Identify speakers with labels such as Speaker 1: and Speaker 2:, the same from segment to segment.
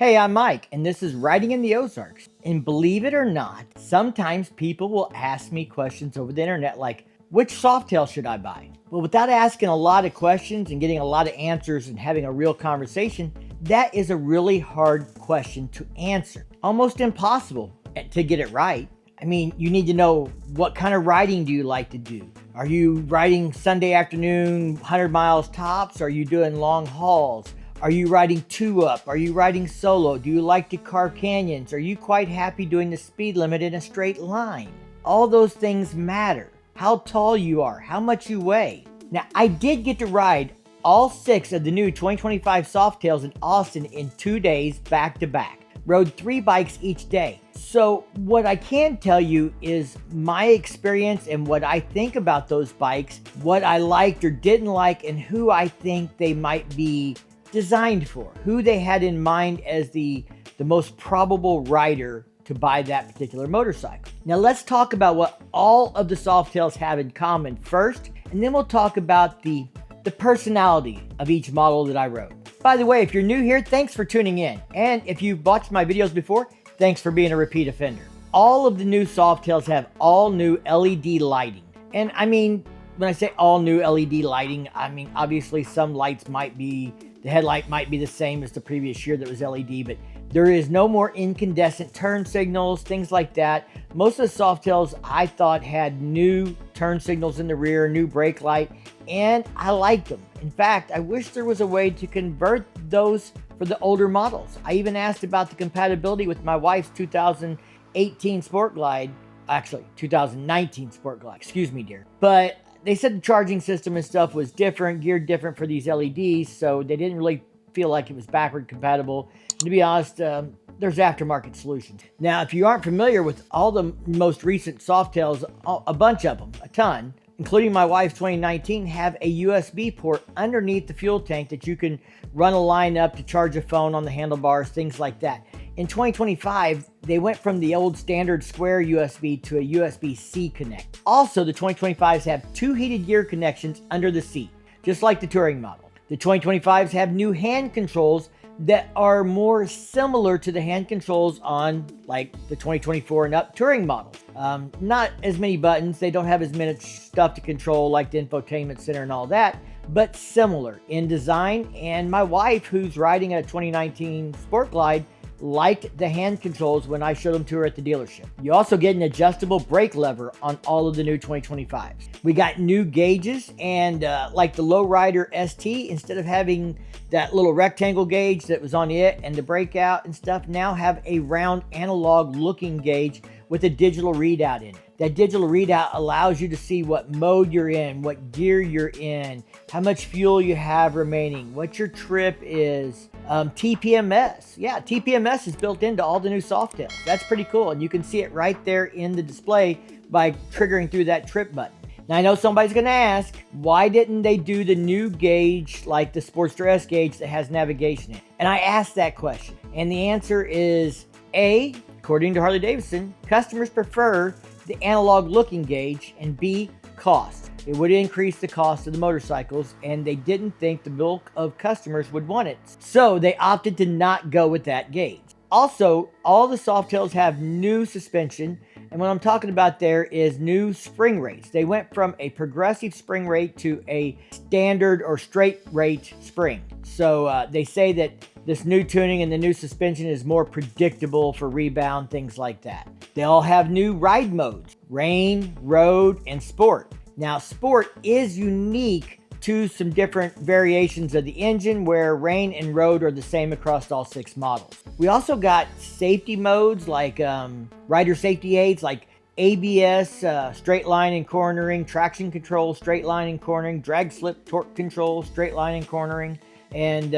Speaker 1: Hey, I'm Mike, and this is Riding in the Ozarks. And believe it or not, sometimes people will ask me questions over the internet like, which Softail should I buy? Well, without asking a lot of questions and getting a lot of answers and having a real conversation, that is a really hard question to answer. Almost impossible to get it right. I mean, you need to know, what kind of riding do you like to do? Are you riding Sunday afternoon, 100 miles tops? Are you doing long hauls? Are you riding two-up? Are you riding solo? Do you like to carve canyons? Are you quite happy doing the speed limit in a straight line? All those things matter. How tall you are, how much you weigh. Now, I did get to ride all 6 of the new 2025 Softails in Austin in 2 days back to back. Rode 3 bikes each day. So what I can tell you is my experience and what I think about those bikes, what I liked or didn't like, and who I think they might be designed for, who they had in mind as the most probable rider to buy that particular motorcycle. Now let's talk about what all of the Softails have in common first, and then we'll talk about the personality of each model that I rode. By the way, if you're new here, thanks for tuning in. And if you've watched my videos before, thanks for being a repeat offender. All of the new Softails have all new LED lighting. And I mean, when I say all new LED lighting, I mean, obviously some lights might be, the headlight might be the same as the previous year that was LED, but there is no more incandescent turn signals, things like that. Most of the Softails I thought had new turn signals in the rear, new brake light, and I liked them. In fact, I wish there was a way to convert those for the older models. I even asked about the compatibility with my wife's 2018 Sport Glide, actually 2019 Sport Glide, excuse me, dear. But they said the charging system and stuff was different, geared different for these LEDs, so they didn't really feel like it was backward compatible. To be honest, there's aftermarket solutions. Now, if you aren't familiar with all the most recent Softails, a bunch of them, a ton, including my wife's 2019, have a USB port underneath the fuel tank that you can run a line up to charge a phone on the handlebars, things like that. In 2025, they went from the old standard square USB to a USB-C connect. Also, the 2025s have 2 heated gear connections under the seat, just like the touring model. The 2025s have new hand controls that are more similar to the hand controls on like the 2024 and up touring models. Not as many buttons, they don't have as much stuff to control like the infotainment center and all that, but similar in design. And my wife, who's riding a 2019 Sport Glide, liked the hand controls when I showed them to her at the dealership. You also get an adjustable brake lever on all of the new 2025s. We got new gauges, and like the Lowrider ST, instead of having that little rectangle gauge that was on it and the Breakout and stuff, now have a round analog looking gauge with a digital readout in it. That digital readout allows you to see what mode you're in, what gear you're in, how much fuel you have remaining, what your trip is, TPMS. Yeah, TPMS is built into all the new Softails. That's pretty cool, and you can see it right there in the display by triggering through that trip button. Now, I know somebody's going to ask, why didn't they do the new gauge like the Sportster S gauge that has navigation in it? And I asked that question, and the answer is A, according to Harley Davidson, customers prefer the analog looking gauge, and B, cost. It would increase the cost of the motorcycles, and they didn't think the bulk of customers would want it. So they opted to not go with that gauge. Also, all the Softails have new suspension, and what I'm talking about there is new spring rates. They went from a progressive spring rate to a standard or straight rate spring. So they say that this new tuning and the new suspension is more predictable for rebound, things like that. They all have new ride modes: rain, road, and sport. Now, sport is unique to some different variations of the engine, where rain and road are the same across all 6 models. We also got safety modes like rider safety aids like ABS, straight line and cornering, traction control, straight line and cornering, drag slip torque control, straight line and cornering. And,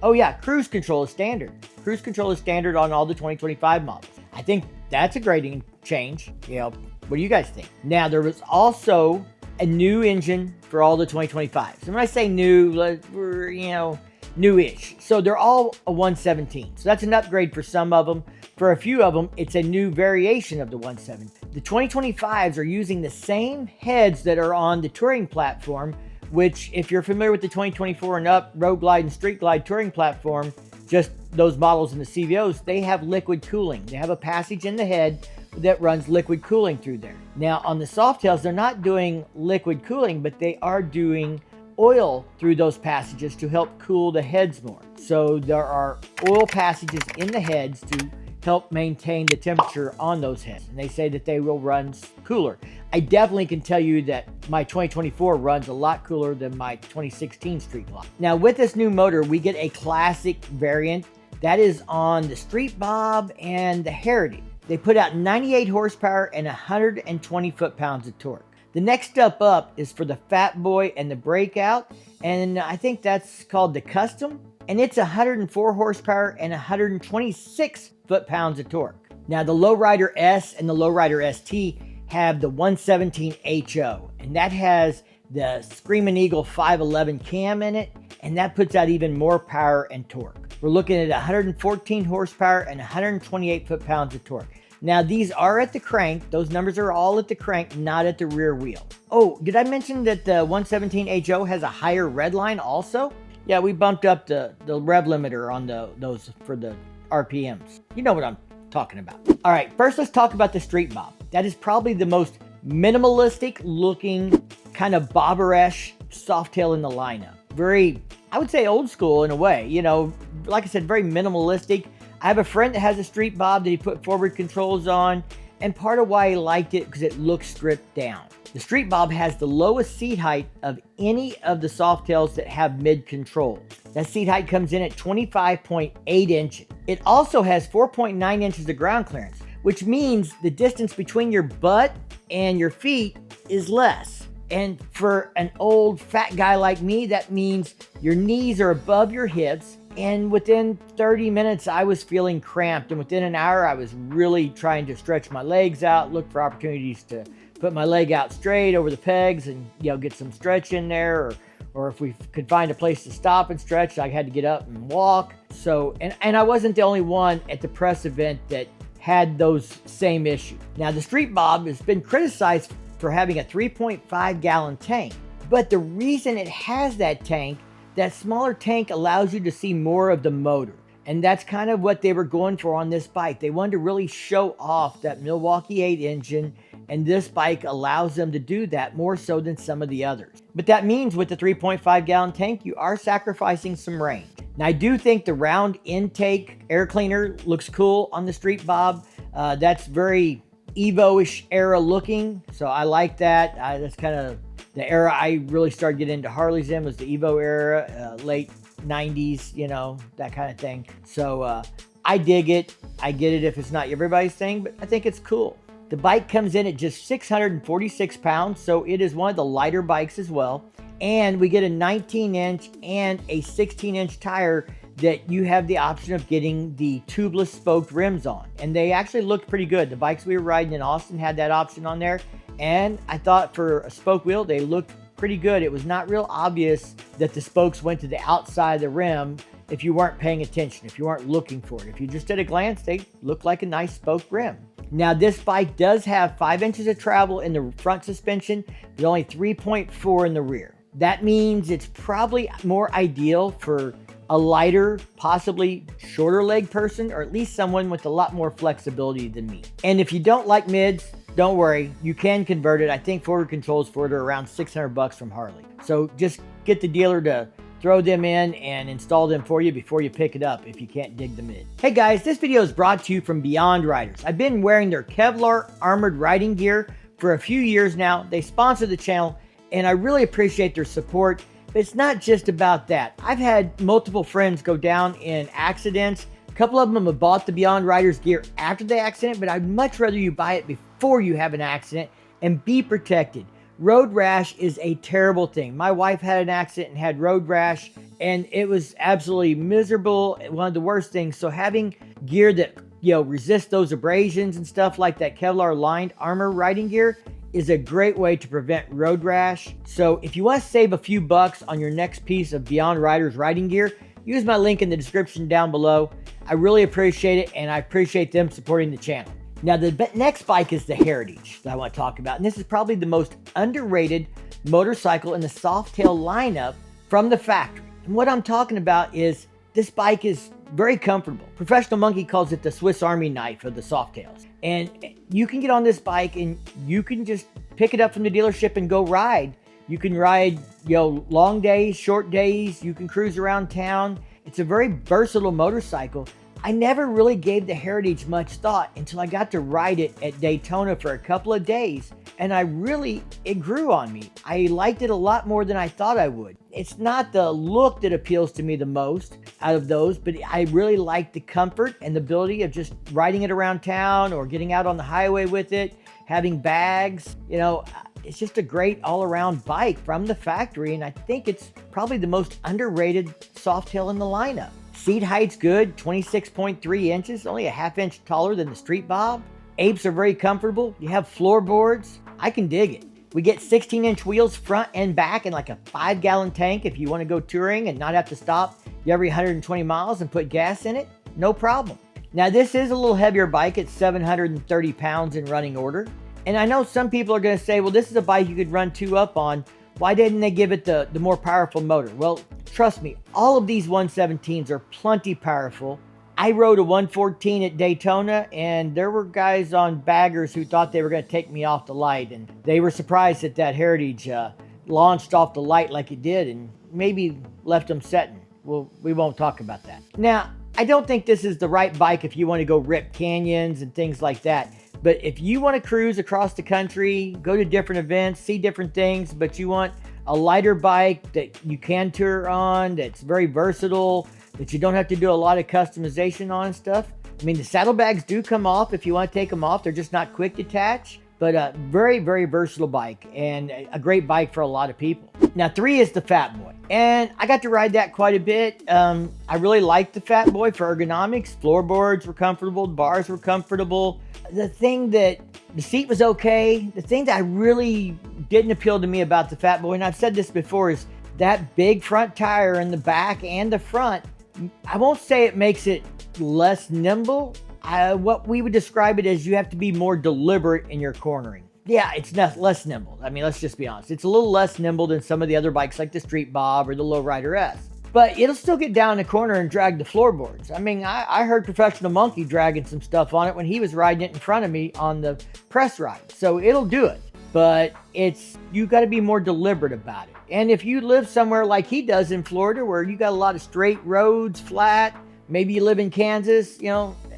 Speaker 1: oh yeah, cruise control is standard. Cruise control is standard on all the 2025 models. I think that's a great change. You know, what do you guys think? Now, there was also a new engine for all the 2025s. And when I say new, we're, newish. So they're all a 117. So that's an upgrade for some of them. For a few of them, it's a new variation of the 117. The 2025s are using the same heads that are on the touring platform, which, if you're familiar with the 2024 and up Road Glide and Street Glide touring platform, just those models in the CVOs, they have liquid cooling. They have a passage in the head that runs liquid cooling through there. Now on the Softails, they're not doing liquid cooling, but they are doing oil through those passages to help cool the heads more. So there are oil passages in the heads to help maintain the temperature on those heads. And they say that they will run cooler. I definitely can tell you that my 2024 runs a lot cooler than my 2016 Street Glide. Now with this new motor, we get a classic variant that is on the Street Bob and the Heritage. They put out 98 horsepower and 120 foot-pounds of torque. The next step up is for the Fat Boy and the Breakout, and I think that's called the Custom, and it's 104 horsepower and 126 foot-pounds of torque. Now the Lowrider S and the Lowrider ST have the 117 HO, and that has the Screaming Eagle 511 cam in it, and that puts out even more power and torque. We're looking at 114 horsepower and 128 foot-pounds of torque. Now these are at the crank. Those numbers are all at the crank, not at the rear wheel. Oh, did I mention that the 117 HO has a higher red line also? Yeah, we bumped up the rev limiter on those for the RPMs. You know what I'm talking about. All right, first let's talk about the Street Bob. That is probably the most minimalistic looking kind of bobber-esque Softail in the lineup. Very, I would say old school in a way, you know, like I said, very minimalistic. I have a friend that has a Street Bob that he put forward controls on, and part of why he liked it because it looks stripped down. The Street Bob has the lowest seat height of any of the Softails that have mid controls. That seat height comes in at 25.8 inches. It also has 4.9 inches of ground clearance, which means the distance between your butt and your feet is less. And for an old fat guy like me, that means your knees are above your hips. And within 30 minutes, I was feeling cramped. And within an hour, I was really trying to stretch my legs out, look for opportunities to put my leg out straight over the pegs and, you know, get some stretch in there. Or if we could find a place to stop and stretch, I had to get up and walk. So, and I wasn't the only one at the press event that had those same issues. Now, the Street Bob has been criticized for having a 3.5 gallon tank. But the reason it has that tank, that smaller tank allows you to see more of the motor. And that's kind of what they were going for on this bike. They wanted to really show off that Milwaukee 8 engine, and this bike allows them to do that more so than some of the others. But that means with the 3.5 gallon tank, you are sacrificing some range. Now I do think the round intake air cleaner looks cool on the Street Bob. That's very Evo-ish era looking, so I like that. That's kind of the era I really started getting into Harleys in, was the Evo era, late 90s, you know, that kind of thing. So I dig it. I get it if it's not everybody's thing, but I think it's cool. The bike comes in at just 646 pounds, so it is one of the lighter bikes as well. And we get a 19-inch and a 16-inch tire that you have the option of getting the tubeless spoked rims on. And they actually looked pretty good. The bikes we were riding in Austin had that option on there. And I thought for a spoke wheel, they looked pretty good. It was not real obvious that the spokes went to the outside of the rim if you weren't paying attention, if you weren't looking for it. If you just did a glance, they looked like a nice spoked rim. Now this bike does have 5 inches of travel in the front suspension, but only 3.4 in the rear. That means it's probably more ideal for a lighter, possibly shorter leg person, or at least someone with a lot more flexibility than me. And if you don't like mids, don't worry, you can convert it. I think forward controls for it are around $600 from Harley. So just get the dealer to throw them in and install them for you before you pick it up if you can't dig the mid. Hey guys, this video is brought to you from Beyond Riders. I've been wearing their Kevlar armored riding gear for a few years now. They sponsor the channel and I really appreciate their support. But it's not just about that. I've had multiple friends go down in accidents. A couple of them have bought the Beyond Riders gear after the accident, but I'd much rather you buy it before you have an accident and be protected. Road rash is a terrible thing. My wife had an accident and had road rash, and it was absolutely miserable. One of the worst things. So having gear that, you know, resists those abrasions and stuff like that Kevlar lined armor riding gear is a great way to prevent road rash. So if you want to save a few bucks on your next piece of Beyond Riders riding gear, use my link in the description down below. I really appreciate it, and I appreciate them supporting the channel. Now the next bike is the Heritage that I want to talk about, and this is probably the most underrated motorcycle in the Softail lineup from the factory. And what I'm talking about is this bike is very comfortable. Professional Monkey calls it the Swiss Army knife of the Softails. And you can get on this bike and you can just pick it up from the dealership and go ride. You can ride, long days, short days. You can cruise around town. It's a very versatile motorcycle. I never really gave the Heritage much thought until I got to ride it at Daytona for a couple of days. And it grew on me. I liked it a lot more than I thought I would. It's not the look that appeals to me the most out of those, but I really like the comfort and the ability of just riding it around town or getting out on the highway with it, having bags. It's just a great all-around bike from the factory, and I think it's probably the most underrated Softail in the lineup. Seat height's good, 26.3 inches, only a half inch taller than the Street Bob. Apes are very comfortable. You have floorboards. I can dig it. We get 16-inch wheels front and back and like a 5-gallon tank if you want to go touring and not have to stop every 120 miles and put gas in it. No problem. Now, this is a little heavier bike. It's 730 pounds in running order. And I know some people are going to say, well, this is a bike you could run 2 up on. Why didn't they give it the more powerful motor? Well, trust me, all of these 117s are plenty powerful. I rode a 114 at Daytona, and there were guys on baggers who thought they were going to take me off the light, and they were surprised that Heritage launched off the light like it did and maybe left them setting. Well, we won't talk about that. Now, I don't think this is the right bike if you want to go rip canyons and things like that. But if you want to cruise across the country, go to different events, see different things, but you want a lighter bike that you can tour on, that's very versatile, that you don't have to do a lot of customization on and stuff. I mean, the saddlebags do come off if you want to take them off. They're just not quick detach, but a very, very versatile bike and a great bike for a lot of people. Now, 3 is the Fat Boy. And I got to ride that quite a bit. I really liked the Fat Boy for ergonomics. Floorboards were comfortable, bars were comfortable. The seat was okay. The thing that really didn't appeal to me about the Fat Boy, and I've said this before, is that big front tire in the back and the front. I won't say it makes it less nimble. What we would describe it as, you have to be more deliberate in your cornering. Yeah, it's not less nimble. I mean, let's just be honest. It's a little less nimble than some of the other bikes like the Street Bob or the Lowrider S. But it'll still get down the corner and drag the floorboards. I mean, I heard Professional Monkey dragging some stuff on it when he was riding it in front of me on the press ride. So it'll do it. But you got to be more deliberate about it. And if you live somewhere like he does in Florida, where you got a lot of straight roads, flat, maybe you live in Kansas,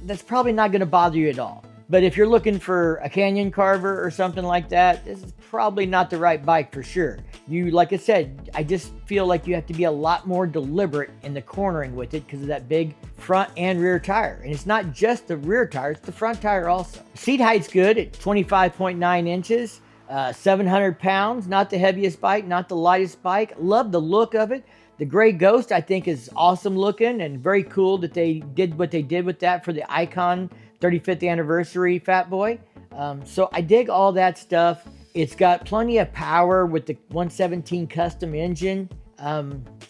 Speaker 1: that's probably not going to bother you at all. But if you're looking for a canyon carver or something like that, this is probably not the right bike for sure. Like I said, I just feel like you have to be a lot more deliberate in the cornering with it because of that big front and rear tire. And it's not just the rear tire, it's the front tire also. Seat height's good at 25.9 inches, 700 pounds, not the heaviest bike, not the lightest bike. Love the look of it. The Gray Ghost, I think, is awesome looking and very cool that they did what they did with that for the Icon 35th anniversary Fat Boy. So I dig all that stuff. It's got plenty of power with the 117 custom engine.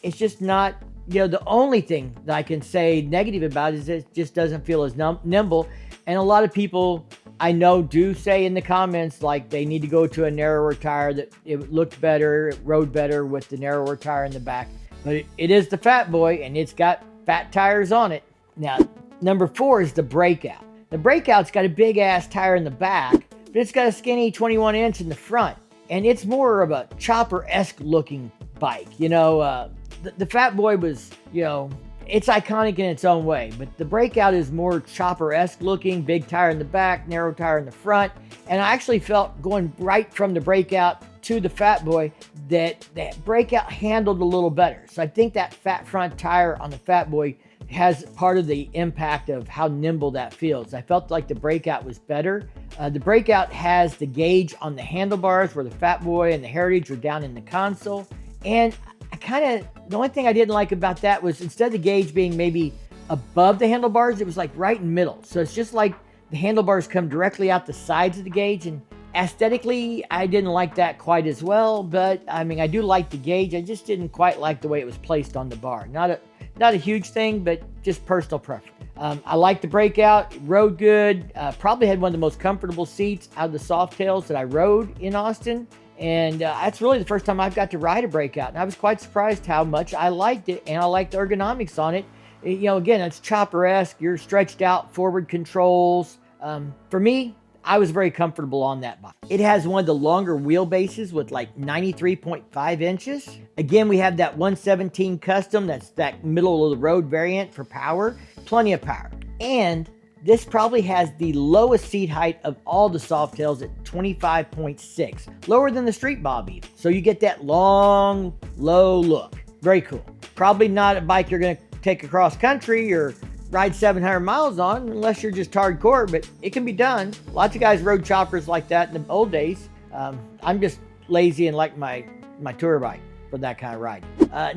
Speaker 1: It's just not, the only thing that I can say negative about it is it just doesn't feel as nimble. And a lot of people I know do say in the comments like they need to go to a narrower tire, that it looked better, it rode better with the narrower tire in the back. But it is the Fat Boy, and it's got fat tires on it. Now, number 4 is the Breakout. The Breakout's got a big-ass tire in the back, but it's got a skinny 21-inch in the front. And it's more of a chopper-esque looking bike. The Fat Boy was, it's iconic in its own way. But the Breakout is more chopper-esque looking, big tire in the back, narrow tire in the front. And I actually felt going right from the Breakout to the Fat Boy that Breakout handled a little better. So I think that fat front tire on the Fat Boy has part of the impact of how nimble that feels. I felt like the Breakout was better. The Breakout has the gauge on the handlebars where the Fat Boy and the Heritage are down in the console. And the only thing I didn't like about that was instead of the gauge being maybe above the handlebars, it was like right in the middle. So it's just like the handlebars come directly out the sides of the gauge, and aesthetically, I didn't like that quite as well, but I mean, I do like the gauge. I just didn't quite like the way it was placed on the bar. Not a huge thing, but just personal preference. I like the Breakout. It rode good. Probably had one of the most comfortable seats out of the Softails that I rode in Austin. And that's really the first time I've got to ride a Breakout. And I was quite surprised how much I liked it, and I liked the ergonomics on it. Again, it's chopper-esque. You're stretched out, forward controls. For me, I was very comfortable on that bike. It has one of the longer wheelbases with like 93.5 inches. Again, we have that 117 Custom. That's that middle of the road variant for power. Plenty of power. And this probably has the lowest seat height of all the Softails at 25.6. Lower than the Street Bob even. So you get that long, low look. Very cool. Probably not a bike you're going to take across country or ride 700 miles on unless you're just hardcore, but it can be done. Lots of guys rode choppers like that in the old days. I'm just lazy and like my tour bike for that kind of ride.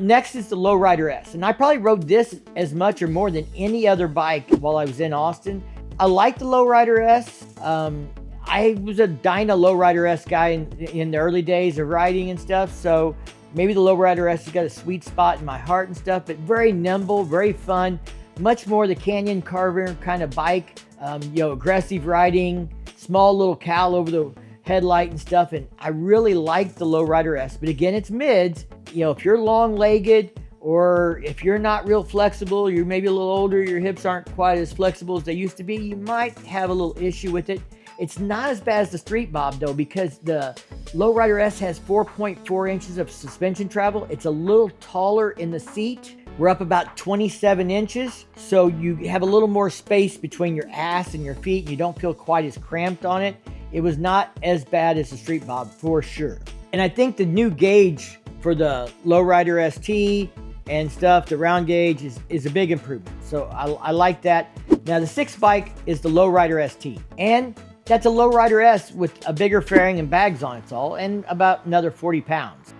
Speaker 1: Next is the Lowrider S, and I probably rode this as much or more than any other bike while I was in Austin. I like the Lowrider S. I was a Dyna Lowrider S guy in the early days of riding and stuff, so maybe the Lowrider S has got a sweet spot in my heart and stuff, but very nimble, very fun. Much more the canyon carver kind of bike, aggressive riding, small little cowl over the headlight and stuff. And I really like the Lowrider S, but again, it's mids. If you're long-legged or if you're not real flexible, you're maybe a little older, your hips aren't quite as flexible as they used to be, you might have a little issue with it. It's not as bad as the Street Bob though, because the Lowrider S has 4.4 inches of suspension travel. It's a little taller in the seat. We're up about 27 inches, so you have a little more space between your ass and your feet, and you don't feel quite as cramped on it. It was not as bad as the Street Bob for sure. And I think the new gauge for the Lowrider ST and stuff, the round gauge, is a big improvement. So I like that. Now the sixth bike is the Lowrider ST, and that's a Lowrider S with a bigger fairing and bags on it all, and about another 40 pounds.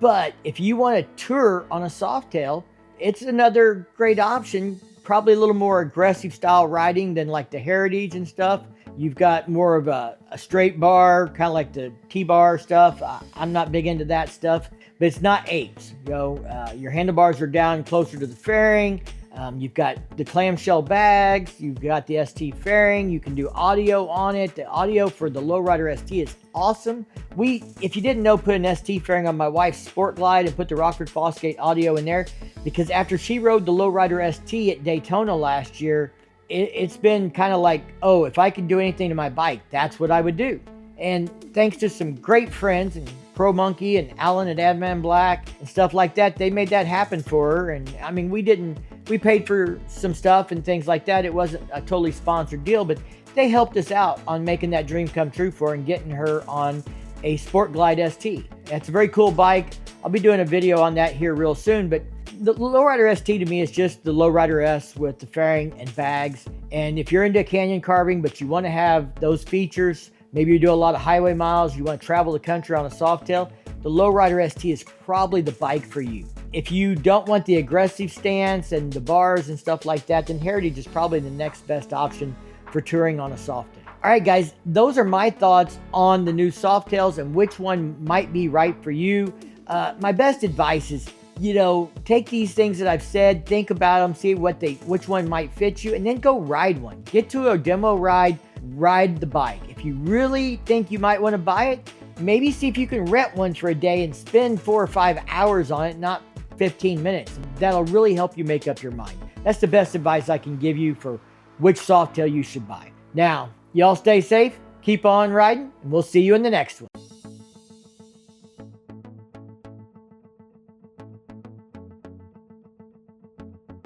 Speaker 1: But if you want to tour on a Softail, it's another great option. Probably a little more aggressive style riding than like the Heritage and stuff. You've got more of a straight bar, kind of like the T-bar stuff. I'm not big into that stuff, but it's not apes. Your handlebars are down closer to the fairing. You've got the clamshell bags. You've got the ST fairing. You can do audio on it. The audio for the Lowrider ST is awesome. If you didn't know, put an ST fairing on my wife's Sport Glide and put the Rockford Fosgate audio in there, because after she rode the Lowrider ST at Daytona last year, it's been kind of like, oh, if I could do anything to my bike, that's what I would do. And thanks to some great friends and Pro Monkey and Alan at Adman Black and stuff like that, they made that happen for her. And I mean, we paid for some stuff and things like that. It wasn't a totally sponsored deal, but they helped us out on making that dream come true for her and getting her on a Sport Glide ST. That's a very cool bike. I'll be doing a video on that here real soon, but the Lowrider ST to me is just the Lowrider S with the fairing and bags. And if you're into canyon carving, but you want to have those features, maybe you do a lot of highway miles, you want to travel the country on a Softail, the Lowrider ST is probably the bike for you. If you don't want the aggressive stance and the bars and stuff like that, then Heritage is probably the next best option for touring on a Softail. All right, guys, those are my thoughts on the new Softails and which one might be right for you. My best advice is, take these things that I've said, think about them, see which one might fit you, and then go ride one. Get to a demo ride the bike. If you really think you might want to buy it, maybe see if you can rent one for a day and spend 4 or 5 hours on it, not 15 minutes. That'll really help you make up your mind. That's the best advice I can give you for which Softail you should buy. Now, y'all stay safe, keep on riding, and we'll see you in the next one.